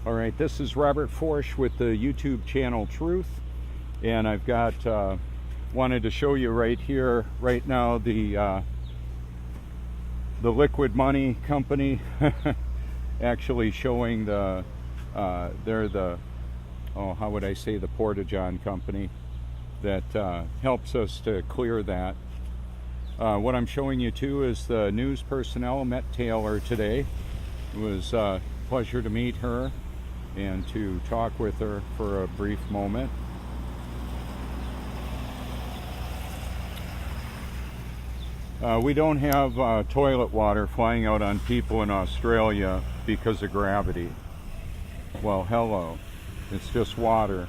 All right, this is Robert Forsch with the YouTube channel Truth, and I've got wanted to show you right here, right now, the liquid money company actually showing the they're the how would I say, the Porta-John company that helps us to clear that. What I'm showing you too is the news personnel met Taylor today. It was a pleasure to meet her and to talk with her for a brief moment. We don't have toilet water flying out on people in Australia because of gravity. Well, hello. It's just water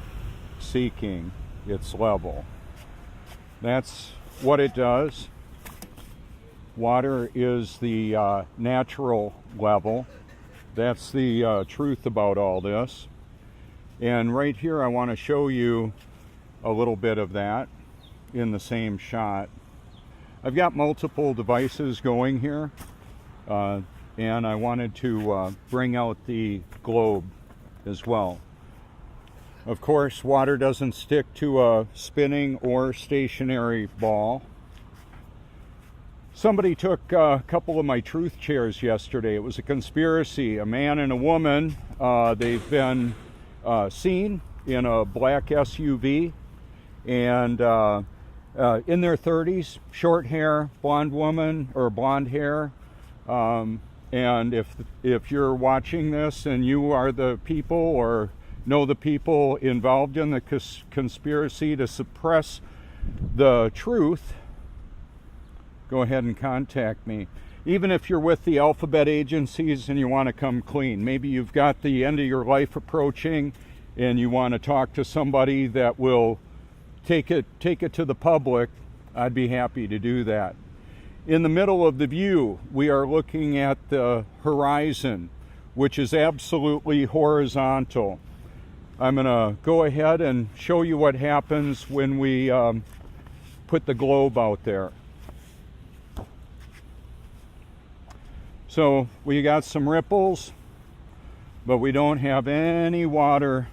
seeking its level. That's what it does. Water is the natural level. That's the truth about all this. And right here I want to show you a little bit of that in the same shot. I've got multiple devices going here, and I wanted to bring out the globe as well. Of course, water doesn't stick to a spinning or stationary ball. Somebody took a couple of my truth chairs yesterday. It was a conspiracy. A man and a woman, they've been seen in a black SUV, and in their 30s, short hair, blonde woman, or blonde hair. And if you're watching this and you are the people or know the people involved in the conspiracy to suppress the truth, go ahead and contact me. Even if you're with the alphabet agencies and you want to come clean, maybe you've got the end of your life approaching and you want to talk to somebody that will take it to the public, I'd be happy to do that. In the middle of the view, we are looking at the horizon, which is absolutely horizontal. I'm going to go ahead and show you what happens when we put the globe out there. So we got some ripples, but we don't have any water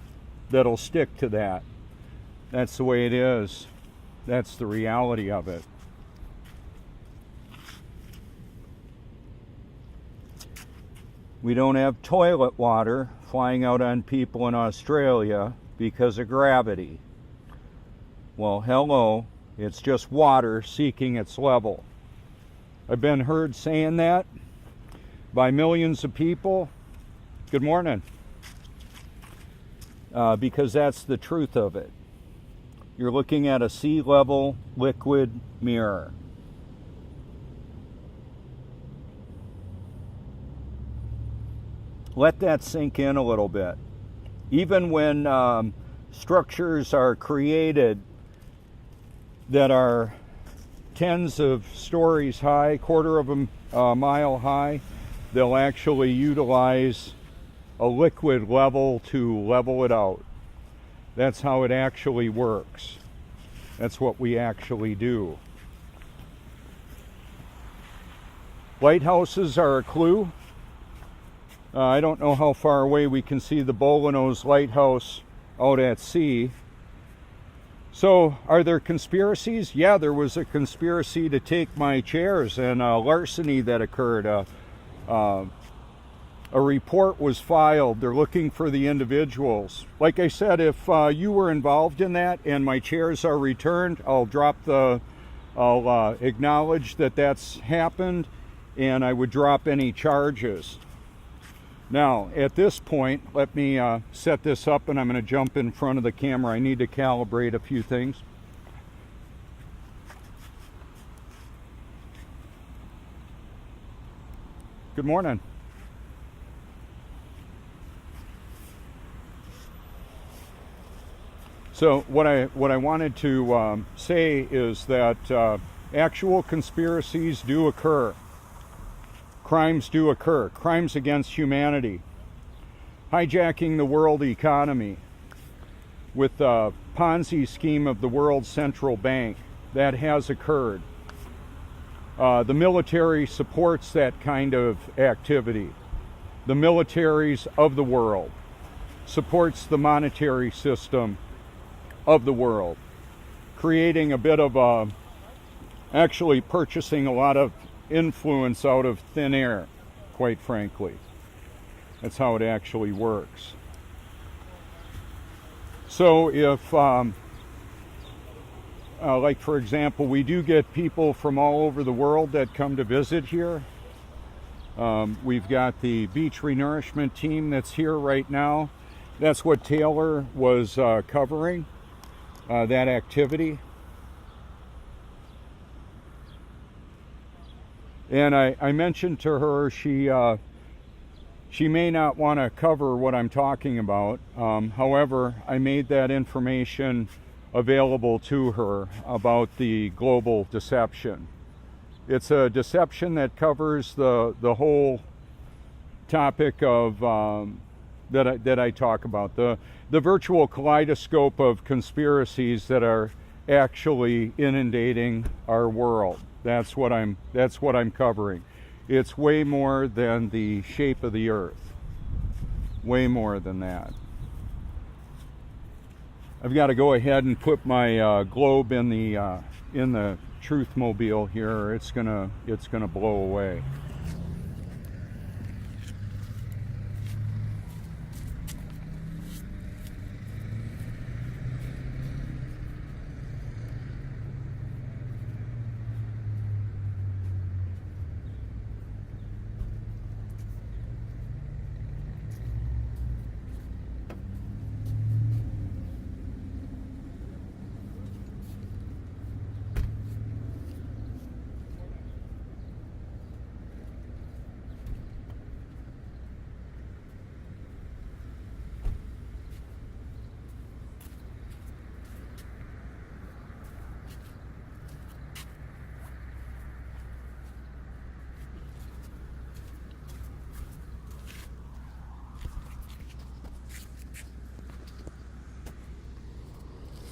that'll stick to that. That's the way it is. That's the reality of it. We don't have toilet water flying out on people in Australia because of gravity. Well, hello, it's just water seeking its level. I've been heard saying that by millions of people. Good morning. Because that's the truth of it. You're looking at a sea level liquid mirror. Let that sink in a little bit. Even when structures are created that are tens of stories high, quarter of a mile high, they'll actually utilize a liquid level to level it out. That's how it actually works. That's what we actually do. Lighthouses are a clue. I don't know how far away we can see the Bolanos Lighthouse out at sea. So, are there conspiracies? Yeah, there was a conspiracy to take my chairs and a larceny that occurred. A report was filed. They're looking for the individuals. Like I said, if you were involved in that and my chairs are returned, I'll acknowledge that that's happened, and I would drop any charges. Now, at this point, let me set this up, and I'm going to jump in front of the camera. I need to calibrate a few things. Good morning. So what I wanted to say is that actual conspiracies do occur. Crimes do occur. Crimes against humanity. Hijacking the world economy with the Ponzi scheme of the world central bank. That has occurred. The military supports that kind of activity. The militaries of the world. supports the monetary system of the world, creating a bit of actually purchasing a lot of influence out of thin air, quite frankly. That's how it actually works. So if, like for example, we do get people from all over the world that come to visit here. We've got the beach renourishment team that's here right now. That's what Taylor was covering, that activity. And I mentioned to her she may not want to cover what I'm talking about. However, I made that information available to her about the global deception. It's a deception that covers the whole topic of that I talk about, the virtual kaleidoscope of conspiracies that are actually inundating our world. That's what I'm covering. It's way more than the shape of the earth. Way more than that. I've got to go ahead and put my globe in the truth mobile here. It's gonna blow away.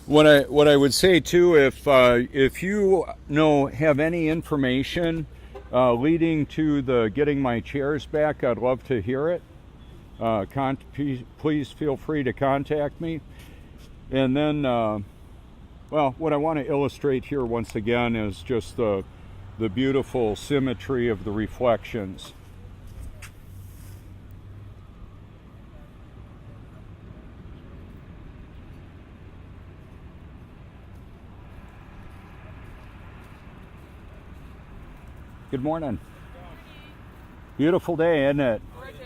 What I would say too, if you have any information leading to the getting my chairs back, I'd love to hear it. Please feel free to contact me. And then, well, what I want to illustrate here once again is just the beautiful symmetry of the reflections. Good morning. Beautiful day, isn't it? Gorgeous.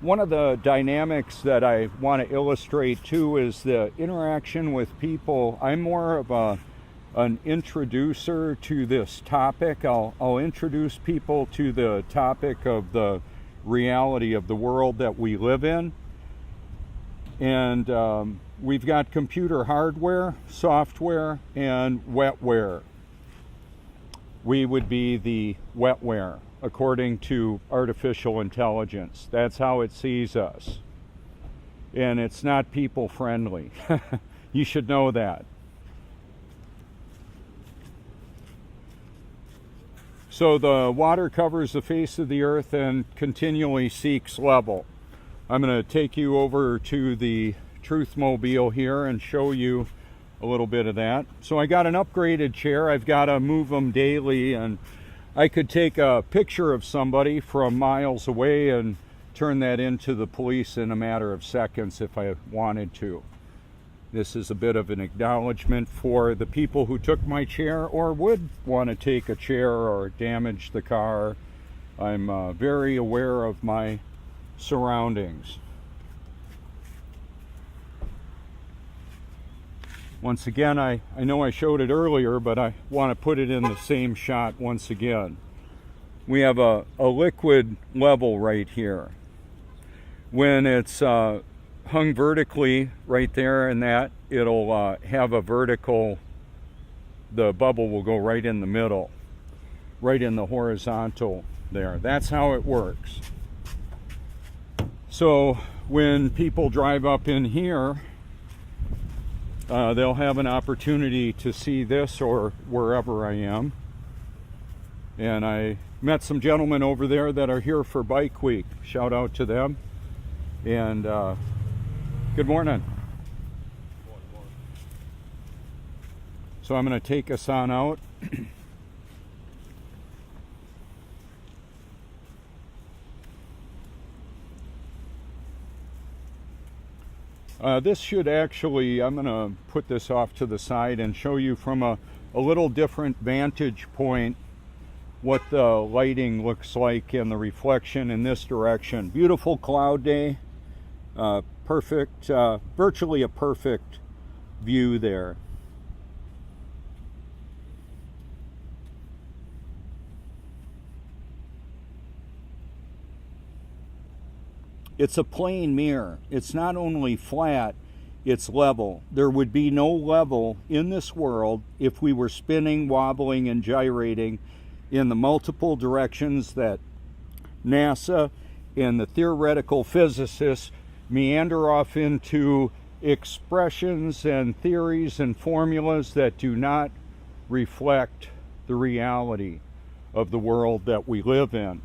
One of the dynamics that I want to illustrate too is the interaction with people. I'm more of an introducer to this topic. I'll introduce people to the topic of the reality of the world that we live in. And we've got computer hardware, software, and wetware. We would be the wetware, according to artificial intelligence. That's how it sees us. And it's not people friendly. You should know that. So the water covers the face of the earth and continually seeks level. I'm going to take you over to the Truth Mobile here and show you a little bit of that. So I got an upgraded chair. I've got to move them daily, and I could take a picture of somebody from miles away and turn that into the police in a matter of seconds if I wanted to. This is a bit of an acknowledgement for the people who took my chair or would want to take a chair or damage the car. I'm very aware of my surroundings. Once again, I know I showed it earlier, but I want to put it in the same shot once again. We have a liquid level right here. When it's hung vertically right there, and that it'll have a vertical, the bubble will go right in the middle, right in the horizontal there. That's how it works. So when people drive up in here, they'll have an opportunity to see this or wherever I am. And I Met some gentlemen over there that are here for Bike Week. Shout out to them. And good morning. So I'm going to take us on out. This should actually, I'm going to put this off to the side and show you from a little different vantage point what the lighting looks like and the reflection in this direction. Beautiful cloud day, perfect, virtually a perfect view there. It's a plane mirror. It's not only flat, it's level. There would be no level in this world if we were spinning, wobbling, and gyrating in the multiple directions that NASA and the theoretical physicists meander off into expressions and theories and formulas that do not reflect the reality of the world that we live in.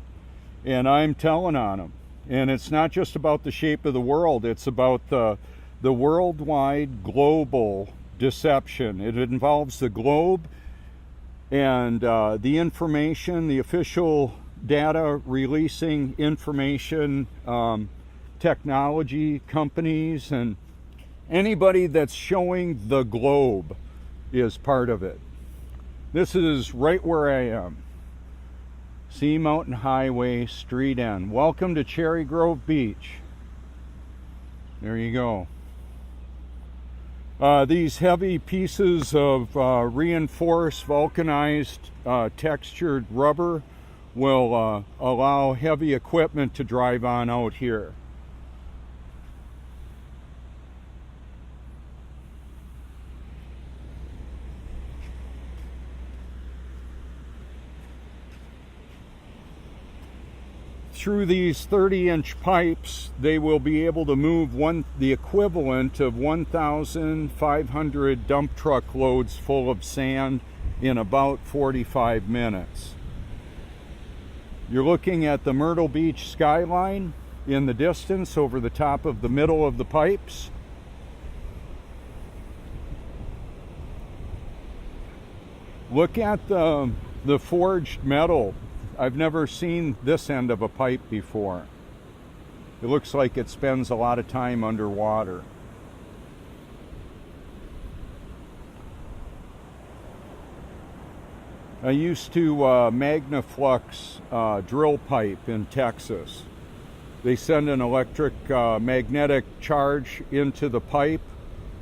And I'm telling on them. And it's not just about the shape of the world, it's about the worldwide global deception. It involves the globe and the information, the official data releasing information, technology companies, and anybody that's showing the globe is part of it. This is right where I am. Sea Mountain Highway, Street End. Welcome to Cherry Grove Beach. There you go. These heavy pieces of reinforced, vulcanized, textured rubber will allow heavy equipment to drive on out here. Through these 30-inch pipes, they will be able to move the equivalent of 1,500 dump truck loads full of sand in about 45 minutes. You're looking at the Myrtle Beach skyline in the distance over the top of the middle of the pipes. Look at the forged metal. I've never seen this end of a pipe before. It looks like it spends a lot of time underwater. I used to Magnaflux drill pipe in Texas. They send an electric magnetic charge into the pipe,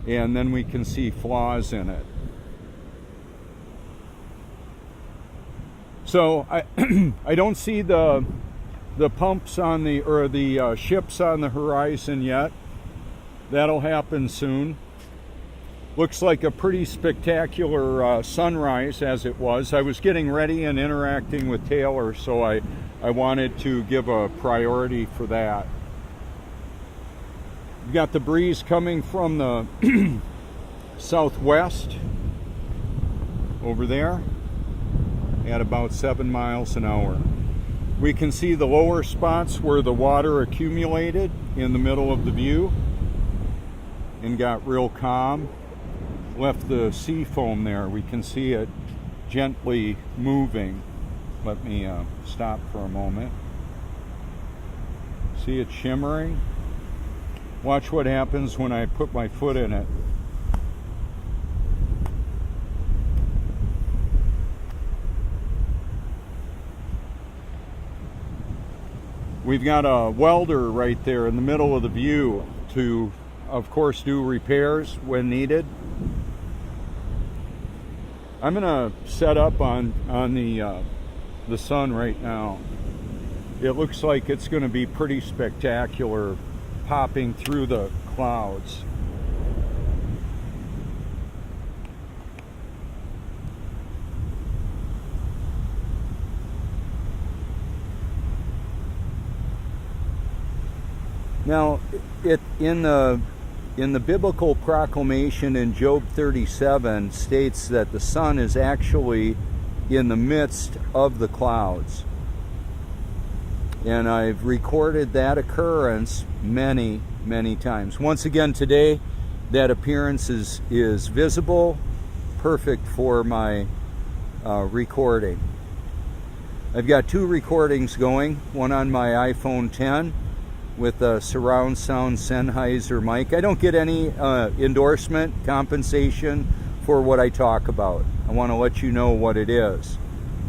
and then we can see flaws in it. So I don't see the pumps on the ships on the horizon yet. That'll happen soon. Looks like a pretty spectacular sunrise as it was. I was getting ready and interacting with Taylor, so I wanted to give a priority for that. We've got the breeze coming from the southwest over there at about 7 miles an hour. We can see the lower spots where the water accumulated in the middle of the view and got real calm. Left the sea foam there. We can see it gently moving. Let me stop for a moment. See it shimmering? Watch what happens when I put my foot in it. We've got a welder right there in the middle of the view to, of course, do repairs when needed. I'm gonna set up on the sun right now. It looks like it's gonna be pretty spectacular popping through the clouds. Now, in the biblical proclamation in Job 37 states that the sun is actually in the midst of the clouds. And I've recorded that occurrence many, many times. Once again today, that appearance is visible, perfect for my recording. I've got 2 recordings going, one on my iPhone 10 with a surround sound Sennheiser mic. I don't get any endorsement, compensation for what I talk about. I want to let you know what it is,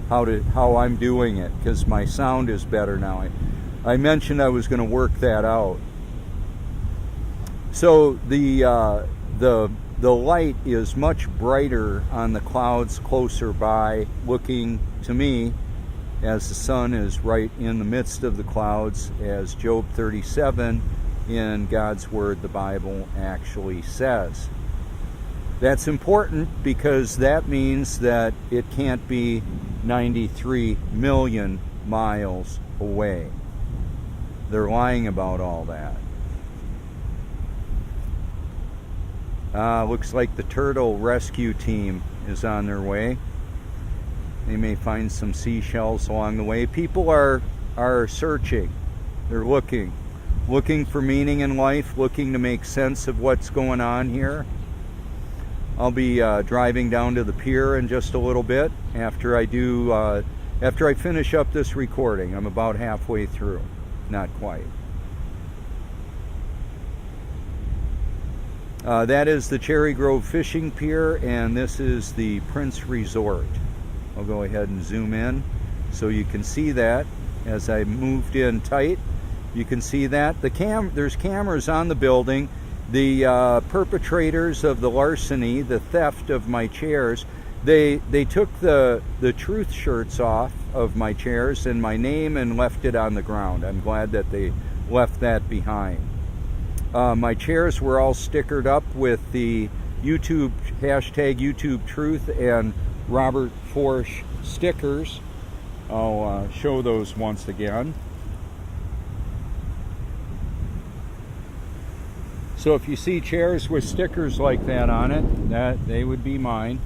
how I'm doing it, because my sound is better now. I mentioned I was going to work that out. So the light is much brighter on the clouds closer by, looking to me as the sun is right in the midst of the clouds, as Job 37 in God's Word, the Bible, actually says. That's important because that means that it can't be 93 million miles away. They're lying about all that. Looks like the turtle rescue team is on their way. They may find some seashells along the way. People are searching. They're looking for meaning in life, looking to make sense of what's going on here. I'll be driving down to the pier in just a little bit after I finish up this recording. I'm about halfway through, not quite. That is the Cherry Grove Fishing Pier, and this is the Prince Resort. I'll go ahead and zoom in so you can see that. As I moved in tight, you can see that. There's cameras on the building. The perpetrators of the larceny, the theft of my chairs, they took the truth shirts off of my chairs and my name and left it on the ground. I'm glad that they left that behind. My chairs were all stickered up with the hashtag YouTube Truth and Robert Forsch stickers. I'll show those once again. So if you see chairs with stickers like that on it, they would be mine.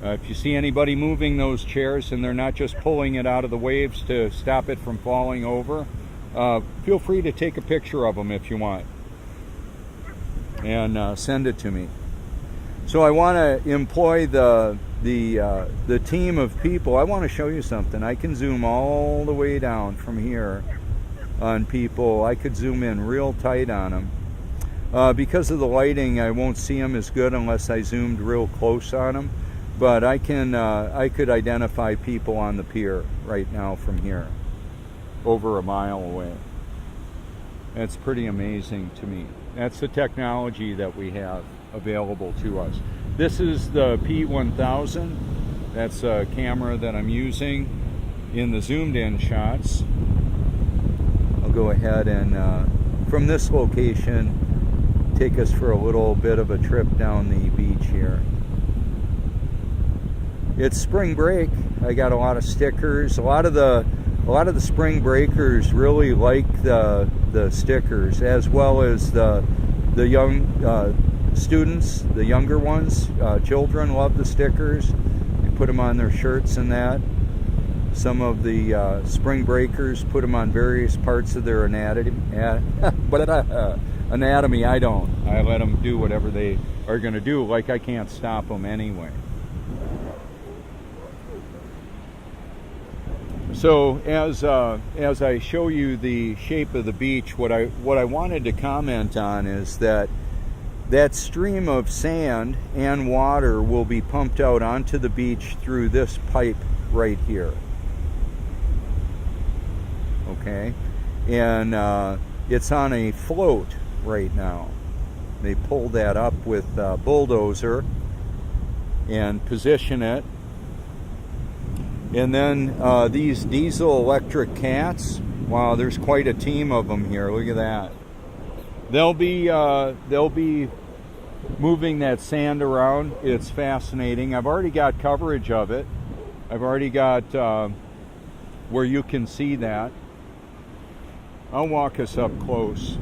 If you see anybody moving those chairs and they're not just pulling it out of the waves to stop it from falling over, feel free to take a picture of them if you want and send it to me. So I want to employ the team of people. I want to show you something. I can zoom all the way down from here on people. I could zoom in real tight on them. Because of the lighting, I won't see them as good unless I zoomed real close on them. But I could identify people on the pier right now from here, over a mile away. That's pretty amazing to me. That's the technology that we have available to us. This is the P1000. That's a camera that I'm using in the zoomed in shots. I'll go ahead and from this location take us for a little bit of a trip down the beach here. It's spring break. I got a lot of stickers. A lot of the spring breakers really like the stickers, as well as the young students, the younger ones. Children love the stickers. They put them on their shirts and that. Some of the spring breakers put them on various parts of their anatomy. Anatomy, I don't. I let them do whatever they are going to do, like I can't stop them anyway. So as I show you the shape of the beach, what I wanted to comment on is that stream of sand and water will be pumped out onto the beach through this pipe right here. Okay, and it's on a float right now. They pull that up with a bulldozer and position it. And then these diesel electric cats, wow, there's quite a team of them here. Look at that. They'll be moving that sand around. It's fascinating. I've already got coverage of it. I've already got where you can see that. I'll walk us up close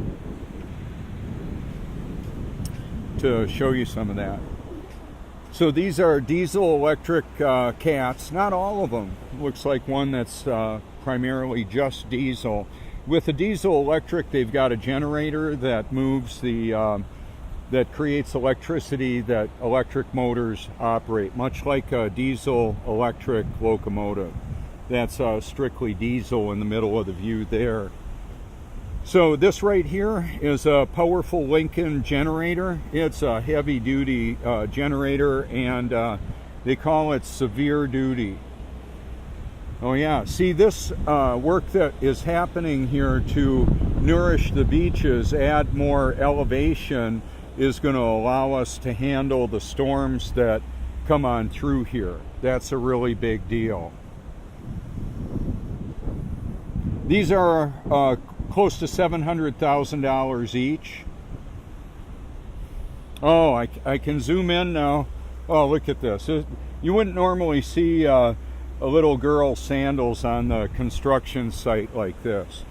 to show you some of that. So these are diesel electric cats. Not all of them. Looks like one that's primarily just diesel. With the diesel electric, they've got a generator that moves that creates electricity that electric motors operate, much like a diesel electric locomotive. That's strictly diesel in the middle of the view there. So this right here is a powerful Lincoln generator. It's a heavy duty generator, and they call it severe duty. Oh yeah, see, this work that is happening here to nourish the beaches, add more elevation, is going to allow us to handle the storms that come on through here. That's a really big deal. These are close to $700,000 each. Oh, I can zoom in now. Oh, look at this. You wouldn't normally see a little girl's sandals on the construction site like this.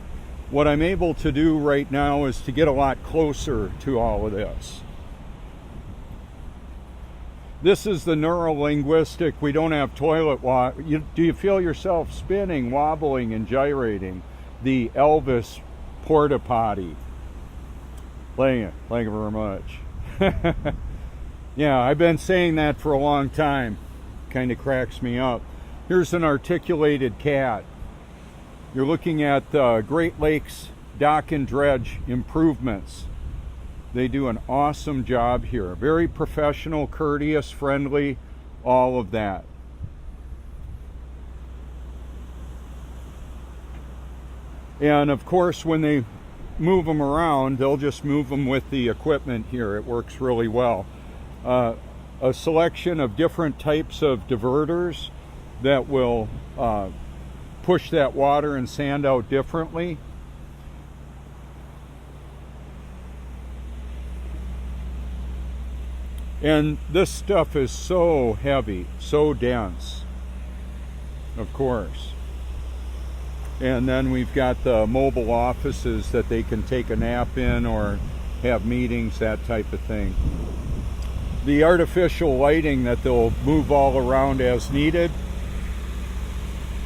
What I'm able to do right now is to get a lot closer to all of this. This is the neurolinguistic. We don't have toilet water. Do you feel yourself spinning, wobbling, and gyrating? The Elvis porta potty. Thank you very much. Yeah, I've been saying that for a long time. Kind of cracks me up. Here's an articulated cat. You're looking at Great Lakes dock and dredge improvements. They do an awesome job here. Very professional, courteous, friendly, all of that. And of course, when they move them around, they'll just move them with the equipment here. It works really well. A selection of different types of diverters that will push that water and sand out differently. And this stuff is so heavy, so dense, of course. And then we've got the mobile offices that they can take a nap in or have meetings, that type of thing. The artificial lighting that they'll move all around as needed.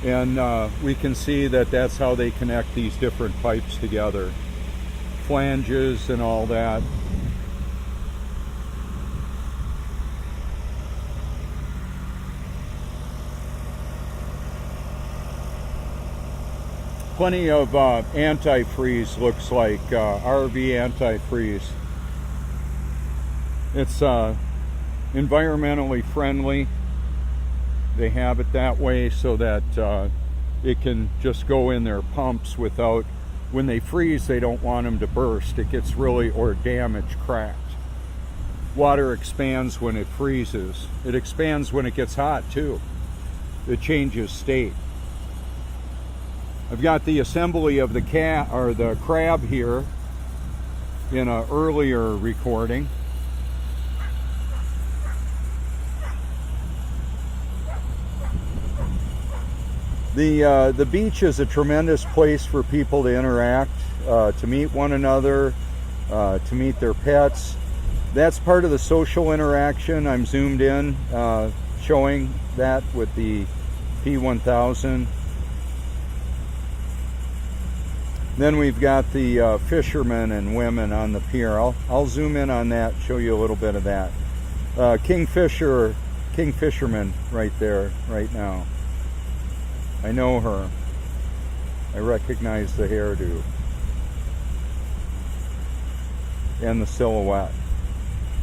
And we can see that that's how they connect these different pipes together. Flanges and all that. Plenty of antifreeze, looks like, RV antifreeze. It's environmentally friendly. They have it that way so that it can just go in their pumps without, when they freeze, they don't want them to burst. It gets really, or damaged, cracked. Water expands when it freezes. It expands when it gets hot too. It changes state. I've got the assembly of the the crab here in an earlier recording. The beach is a tremendous place for people to interact, to meet one another, to meet their pets. That's part of the social interaction. I'm zoomed in, showing that with the P1000. Then we've got the fishermen and women on the pier. I'll zoom in on that, show you a little bit of that. Kingfisherman right there, right now. I know her. I recognize the hairdo and the silhouette.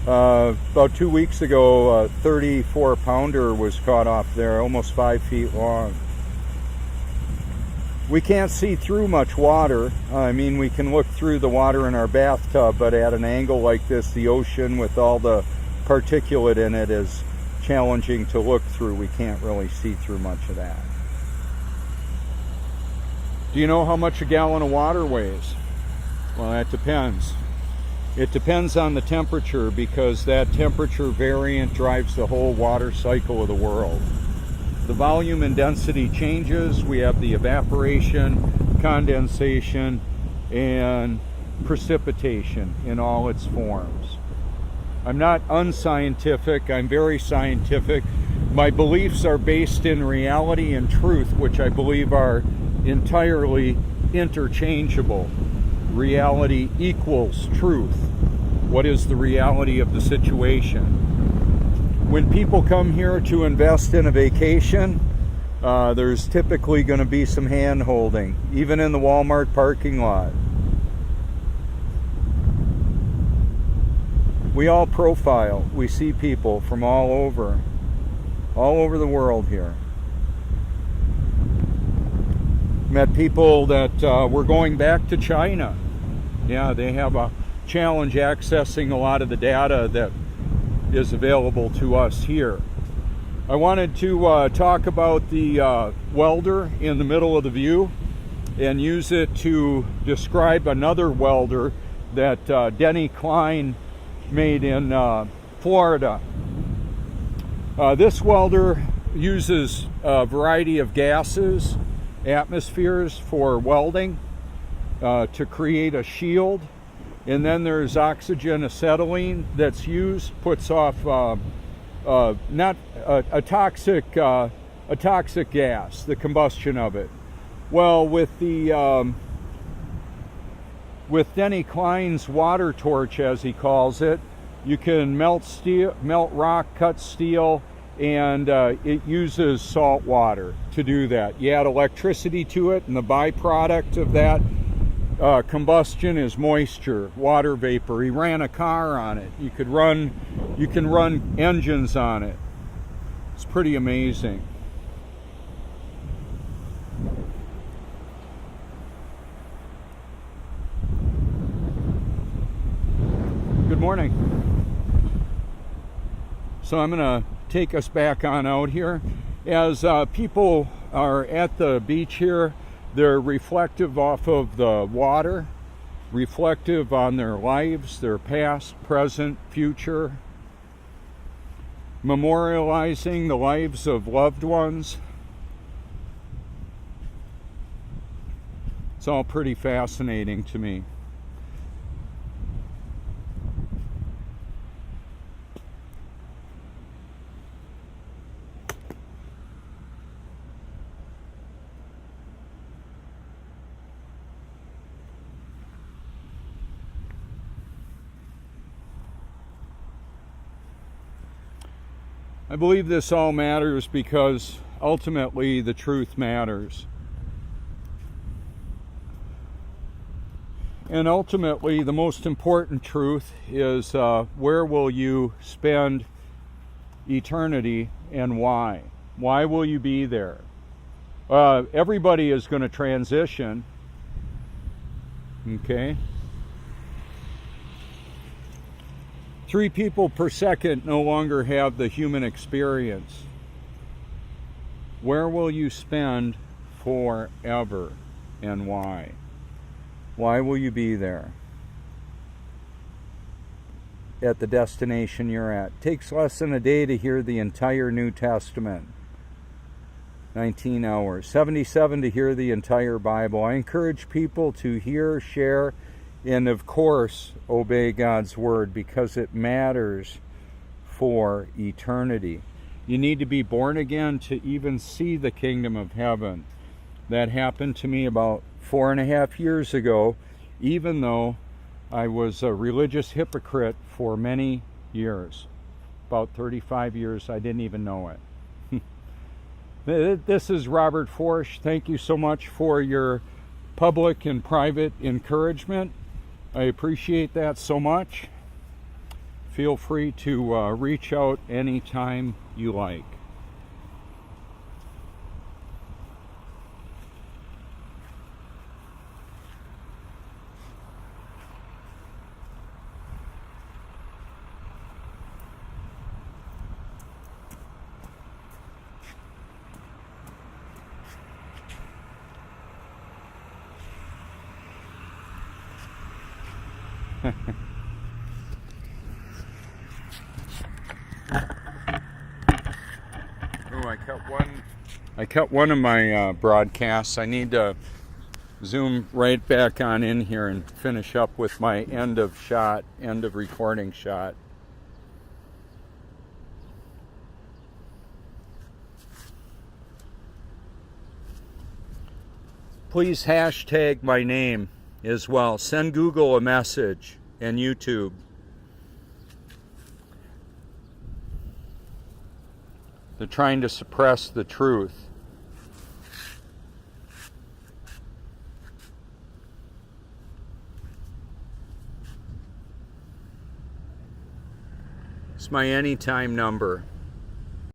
About 2 weeks ago, a 34-pounder was caught off there, almost 5 feet long. We can't see through much water. I mean, we can look through the water in our bathtub, but at an angle like this, the ocean with all the particulate in it is challenging to look through. We can't really see through much of that. Do you know how much a gallon of water weighs? Well, that depends. It depends on the temperature, because that temperature variant drives the whole water cycle of the world. The volume and density changes. We have the evaporation, condensation, and precipitation in all its forms. I'm not unscientific. I'm very scientific. My beliefs are based in reality and truth, which I believe are entirely interchangeable. Reality equals truth. What is the reality of the situation? When people come here to invest in a vacation, there's typically going to be some hand holding, even in the Walmart parking lot. We all profile. We see people from all over the world here. Met people that were going back to China. Yeah, they have a challenge accessing a lot of the data that is available to us here. I wanted to talk about the welder in the middle of the view and use it to describe another welder that Denny Klein made in Florida. This welder uses a variety of gases, atmospheres for welding to create a shield, and then there's oxygen acetylene that's used, puts off not a toxic gas, the combustion of it. Well, with Denny Klein's water torch, as he calls it, you can melt rock, cut steel, and it uses salt water to do that. You add electricity to it, and the byproduct of that combustion is moisture, water vapor. He ran a car on it. You can run engines on it. It's pretty amazing. Good morning. So I'm going to take us back on out here. As people are at the beach here, they're reflective off of the water, reflective on their lives, their past, present, future, memorializing the lives of loved ones. It's all pretty fascinating to me. I believe this all matters because ultimately the truth matters. And ultimately the most important truth is where will you spend eternity and why? Why will you be there? Everybody is going to transition. Okay? 3 people per second no longer have the human experience. Where will you spend forever and why? Why will you be there? At the destination you're at. It takes less than a day to hear the entire New Testament. 19 hours. 77 to hear the entire Bible. I encourage people to hear, share, and of course obey God's word because it matters for eternity. You need to be born again to even see the kingdom of heaven. That happened to me about 4.5 years ago, even though I was a religious hypocrite for many years. About 35 years, I didn't even know it. This is Robert Forsch. Thank you so much for your public and private encouragement. I appreciate that so much. Feel free to reach out anytime you like. I cut one of my broadcasts. I need to zoom right back on in here and finish up with my end of recording shot. please hashtag my name as well. Send Google a message and YouTube. They're trying to suppress the truth. It's my anytime number.